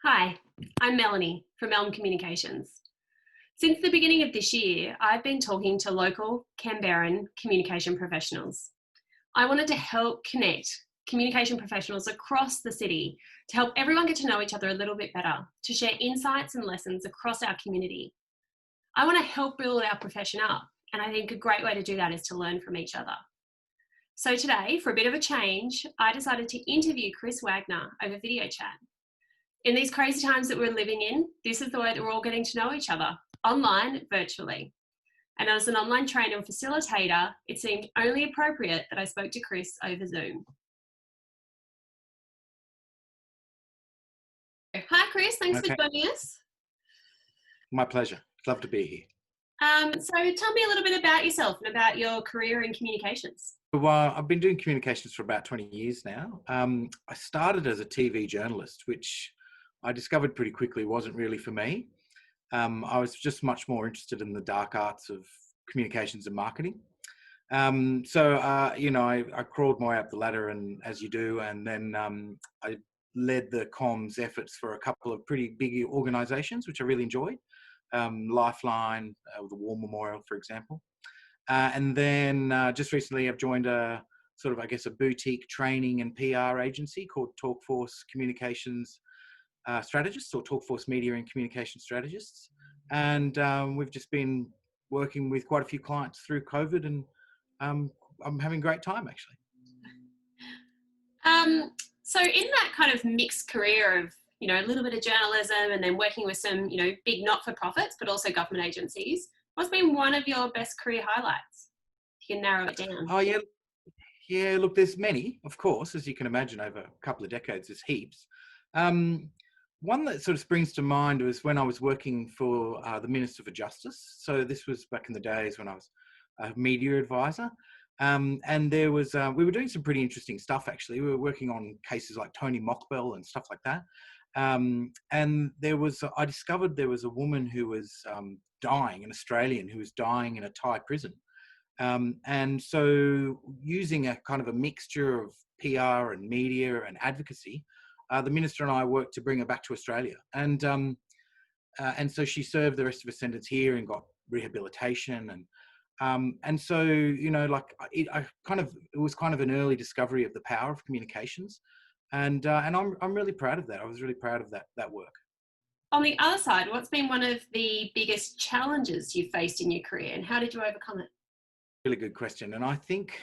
Hi, I'm Melanie from Elm Communications. Since the beginning of this year, I've been talking to local Canberran communication professionals. I wanted to help connect communication professionals across the city to help everyone get to know each other a little bit better, to share insights and lessons across our community. I want to help build our profession up, and I think a great way to do that is to learn from each other. So today, for a bit of a change, I decided to interview Chris Wagner over video chat. In these crazy times that we're living in, this is the way that we're all getting to know each other, online, virtually. And as an online trainer and facilitator, it seemed only appropriate that I spoke to Chris over Zoom. Hi, Chris. Thanks for joining us. My pleasure. Love to be here. So tell me a little bit about yourself and about your career in communications. Well, I've been doing communications for about 20 years now. I started as a TV journalist, which I discovered pretty quickly wasn't really for me. I was just much more interested in the dark arts of communications and marketing. I crawled my way up the ladder, and as you do, and then I led the comms efforts for a couple of pretty big organisations, which I really enjoyed. Lifeline, the War Memorial, for example. And then just recently I've joined a boutique training and PR agency called Talkforce Communications Strategists, or Talkforce Media and Communication Strategists. And we've just been working with quite a few clients through COVID, and I'm having a great time, actually. So in that kind of mixed career of, a little bit of journalism and then working with some, big not-for-profits, but also government agencies, what's been one of your best career highlights? If you can narrow it down. Oh, yeah. Yeah, look, there's many, of course, as you can imagine, over a couple of decades, there's heaps. One that sort of springs to mind was when I was working for the Minister for Justice. So this was back in the days when I was a media advisor. And there was, we were doing some pretty interesting stuff, actually. We were working on cases like Tony Mockbell and stuff like that. And I discovered there was a woman who was dying, an Australian who was dying in a Thai prison. And so using a kind of a mixture of PR and media and advocacy, the minister and I worked to bring her back to Australia. And so she served the rest of her sentence here and got rehabilitation. And so, it was kind of an early discovery of the power of communications. And I'm really proud of that. I was really proud of that work. On the other side, what's been one of the biggest challenges you've faced in your career, and how did you overcome it? Really good question. And I think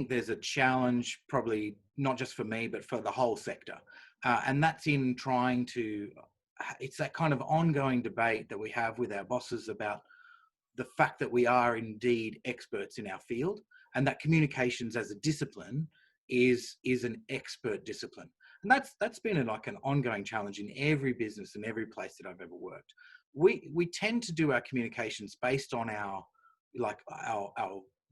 there's a challenge, probably not just for me, but for the whole sector. And that's in it's that kind of ongoing debate that we have with our bosses about the fact that we are indeed experts in our field, and that communications as a discipline is an expert discipline. And that's been an ongoing challenge in every business and every place that I've ever worked. We tend to do our communications based on our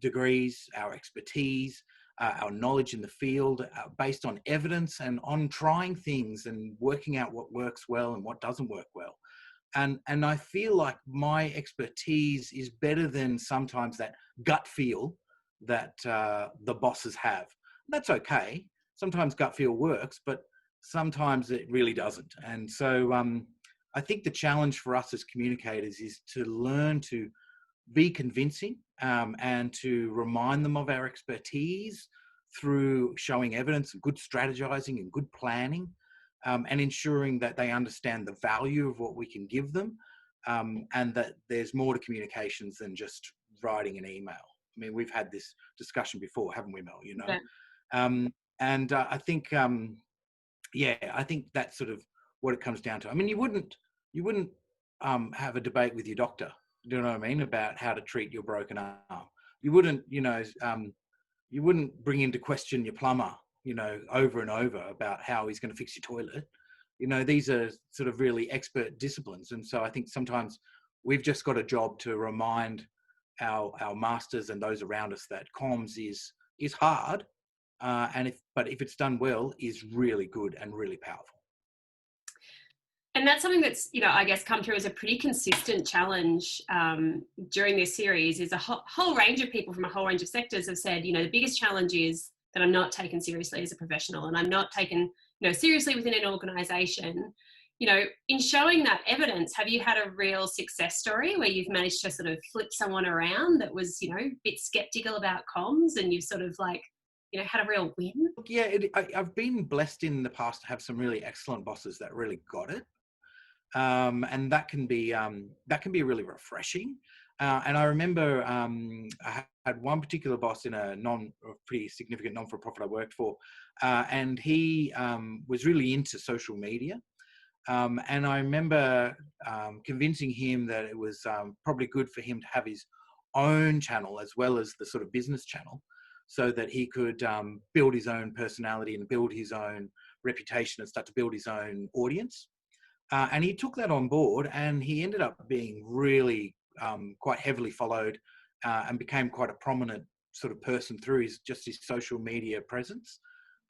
degrees, our expertise, our knowledge in the field, based on evidence and on trying things and working out what works well and what doesn't work well. And I feel like my expertise is better than sometimes that gut feel that the bosses have. That's okay. Sometimes gut feel works, but sometimes it really doesn't. And so I think the challenge for us as communicators is to learn to be convincing and to remind them of our expertise through showing evidence and good strategizing and good planning, and ensuring that they understand the value of what we can give them, and that there's more to communications than just writing an email. I mean, we've had this discussion before, haven't we, Mel? Yeah. I think, I think that's sort of what it comes down to. I mean, you wouldn't have a debate with your doctor, do you know what I mean, about how to treat your broken arm. You wouldn't, you wouldn't bring into question your plumber, over and over about how he's going to fix your toilet. These are sort of really expert disciplines. And so I think sometimes we've just got a job to remind our masters and those around us that comms is hard, but if it's done well, is really good and really powerful. And that's something that's, I guess come through as a pretty consistent challenge during this series. Is a whole range of people from a whole range of sectors have said, the biggest challenge is that I'm not taken seriously as a professional, and I'm not taken seriously within an organization, in showing that evidence, have you had a real success story where you've managed to sort of flip someone around that was, a bit skeptical about comms, and you've sort of like, had a real win? Yeah, I've been blessed in the past to have some really excellent bosses that really got it. And that can be really refreshing. And I remember I had one particular boss in a pretty significant non-for-profit I worked for, and he was really into social media. And I remember convincing him that it was probably good for him to have his own channel as well as the sort of business channel, so that he could build his own personality and build his own reputation and start to build his own audience. And he took that on board, and he ended up being really quite heavily followed, and became quite a prominent sort of person through his social media presence.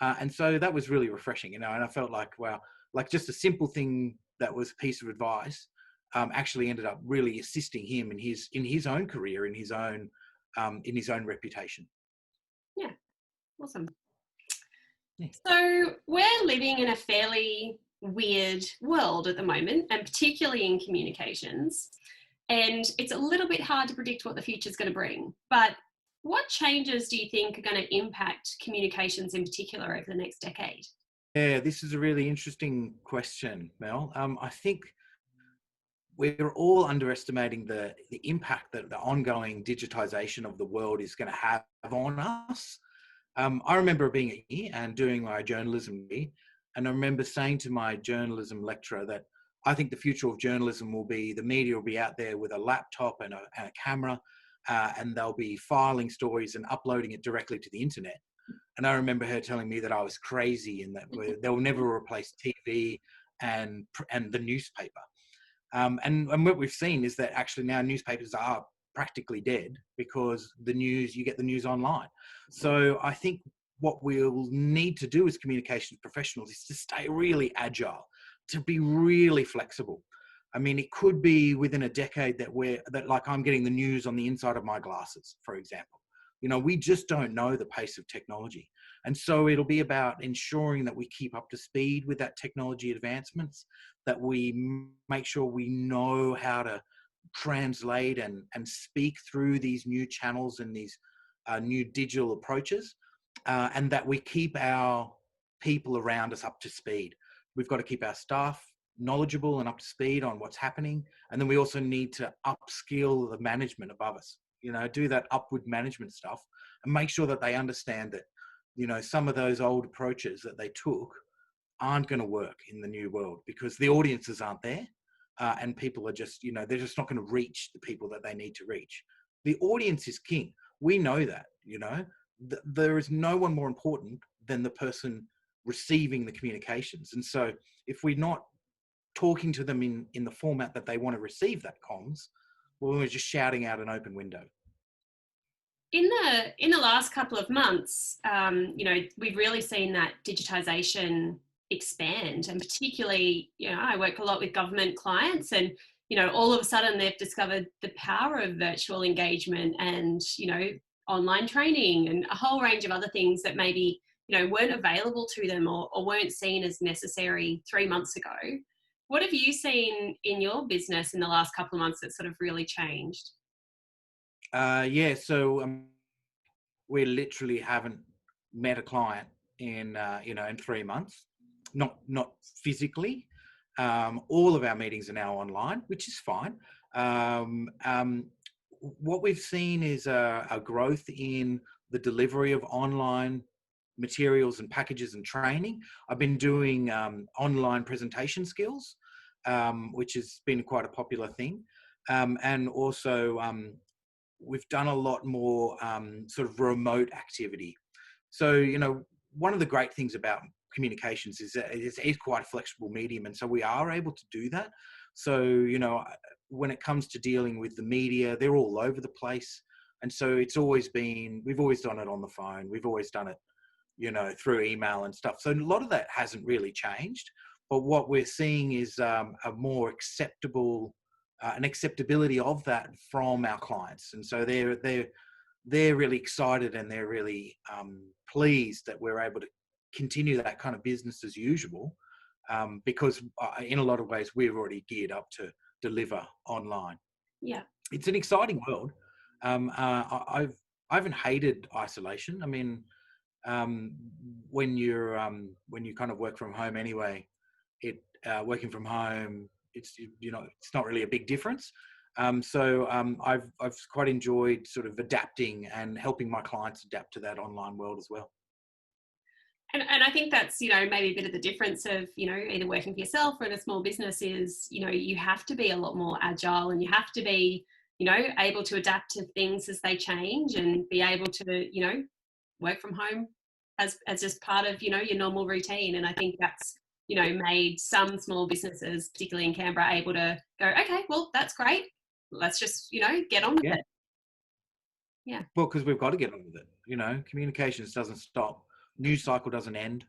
And so that was really refreshing, and I felt like, wow, like just a simple thing that was a piece of advice actually ended up really assisting him in his own career, in his own reputation. Yeah, awesome. Yeah. So we're living in a fairly weird world at the moment, and particularly in communications. And it's a little bit hard to predict what the future is going to bring. But what changes do you think are going to impact communications in particular over the next decade? Yeah, this is a really interesting question, Mel. I think we're all underestimating the impact that the ongoing digitization of the world is going to have on us. I remember being at uni and doing my journalism degree, and I remember saying to my journalism lecturer that I think the future of journalism will be the media will be out there with a laptop and a camera, and they'll be filing stories and uploading it directly to the internet. And I remember her telling me that I was crazy and that they'll never replace TV and the newspaper. And what we've seen is that actually now newspapers are practically dead because you get the news online. So I think what we'll need to do as communications professionals is to stay really agile, to be really flexible. I mean, it could be within a decade that like I'm getting the news on the inside of my glasses, for example. We just don't know the pace of technology. And so it'll be about ensuring that we keep up to speed with that technology advancements, that we make sure we know how to translate and speak through these new channels and these new digital approaches, and that we keep our people around us up to speed. We've got to keep our staff knowledgeable and up to speed on what's happening. And then we also need to upskill the management above us, do that upward management stuff and make sure that they understand that, some of those old approaches that they took aren't going to work in the new world because the audiences aren't there, and people are just, they're just not going to reach the people that they need to reach. The audience is king. We know that, there is no one more important than the person receiving the communications. And so if we're not talking to them in the format that they want to receive that comms, well, we're just shouting out an open window. In the last couple of months, we've really seen that digitization expand, and particularly, I work a lot with government clients, and all of a sudden they've discovered the power of virtual engagement and online training and a whole range of other things that maybe weren't available to them or weren't seen as necessary 3 months ago. What have you seen in your business in the last couple of months that sort of really changed? So we literally haven't met a client in 3 months, not physically. All of our meetings are now online, which is fine. What we've seen is a growth in the delivery of online materials and packages and training. I've been doing online presentation skills, which has been quite a popular thing. And also we've done a lot more sort of remote activity. So, one of the great things about communications is that it's quite a flexible medium. And so we are able to do that. So, when it comes to dealing with the media, they're all over the place. And so we've always done it on the phone. We've always done it, through email and stuff. So a lot of that hasn't really changed. But what we're seeing is a more acceptable an acceptability of that from our clients, and so they're really excited and they're really pleased that we're able to continue that kind of business as usual, because in a lot of ways we're already geared up to deliver online. Yeah. It's an exciting world. I haven't hated isolation. I mean, when you kind of work from home anyway, working from home, it's not really a big difference. I've quite enjoyed sort of adapting and helping my clients adapt to that online world as well. And I think that's, maybe a bit of the difference of, either working for yourself or in a small business is, you have to be a lot more agile, and you have to be, able to adapt to things as they change, and be able to, work from home as just part of, your normal routine. And I think that's, made some small businesses, particularly in Canberra, able to go, okay, well, that's great. Let's just, get on with it. Yeah. Well, because we've got to get on with it. Communications doesn't stop. News cycle doesn't end.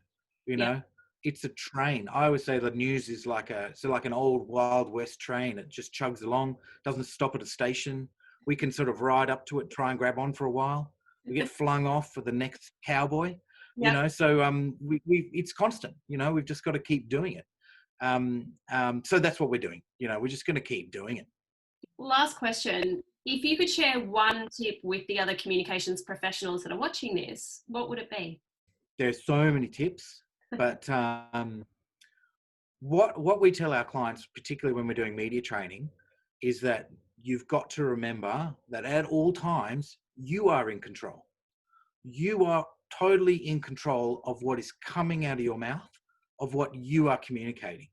It's a train. I always say the news is like an old Wild West train. It just chugs along, doesn't stop at a station. We can sort of ride up to it, try and grab on for a while. We get flung off for the next cowboy. So it's constant. We've just got to keep doing it. So that's what we're doing. We're just going to keep doing it. Last question. If you could share one tip with the other communications professionals that are watching this, what would it be? There's so many tips, but what we tell our clients, particularly when we're doing media training, is that you've got to remember that at all times, you are in control. You are totally in control of what is coming out of your mouth, of what you are communicating.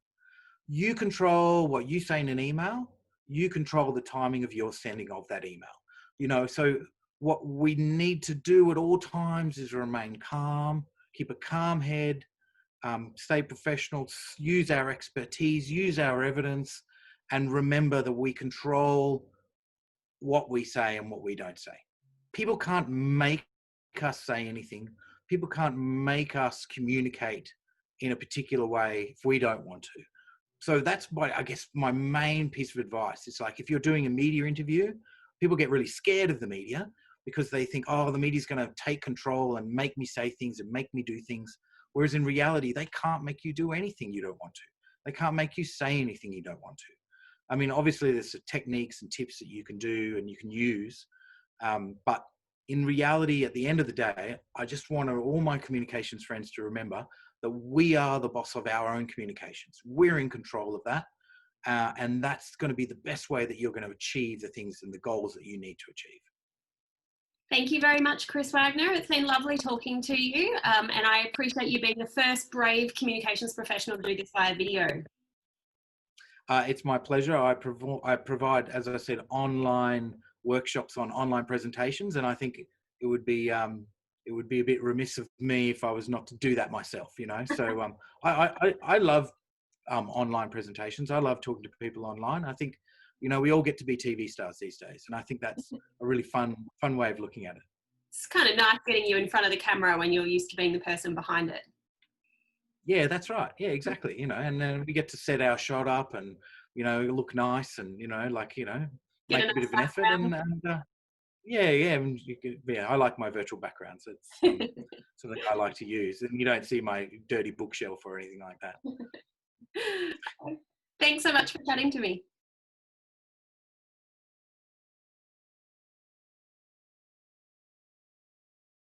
You control what you say in an email. You control the timing of your sending of that email. So what we need to do at all times is remain calm, keep a calm head, stay professional, use our expertise, use our evidence, and remember that we control what we say and what we don't say. People can't make us say anything. People can't make us communicate in a particular way if we don't want to. So that's my main piece of advice. It's like, if you're doing a media interview, people get really scared of the media because they think, oh, the media's going to take control and make me say things and make me do things. Whereas in reality, they can't make you do anything you don't want to. They can't make you say anything you don't want to. I mean, obviously there's techniques and tips that you can do and you can use. But in reality, at the end of the day, I just want all my communications friends to remember that we are the boss of our own communications. We're in control of that. And that's going to be the best way that you're going to achieve the things and the goals that you need to achieve. Thank you very much, Chris Wagner. It's been lovely talking to you. And I appreciate you being the first brave communications professional to do this via video. It's my pleasure. I provide, as I said, online workshops on online presentations. And I think it would be a bit remiss of me if I was not to do that myself, So I love online presentations. I love talking to people online. I think, we all get to be TV stars these days. And I think that's a really fun way of looking at it. It's kind of nice getting you in front of the camera when you're used to being the person behind it. Yeah, that's right. Yeah, exactly. And then we get to set our shot up and, look nice and, make a bit of an effort. And yeah, I like my virtual backgrounds. It's something I like to use. And you don't see my dirty bookshelf or anything like that. Thanks so much for chatting to me.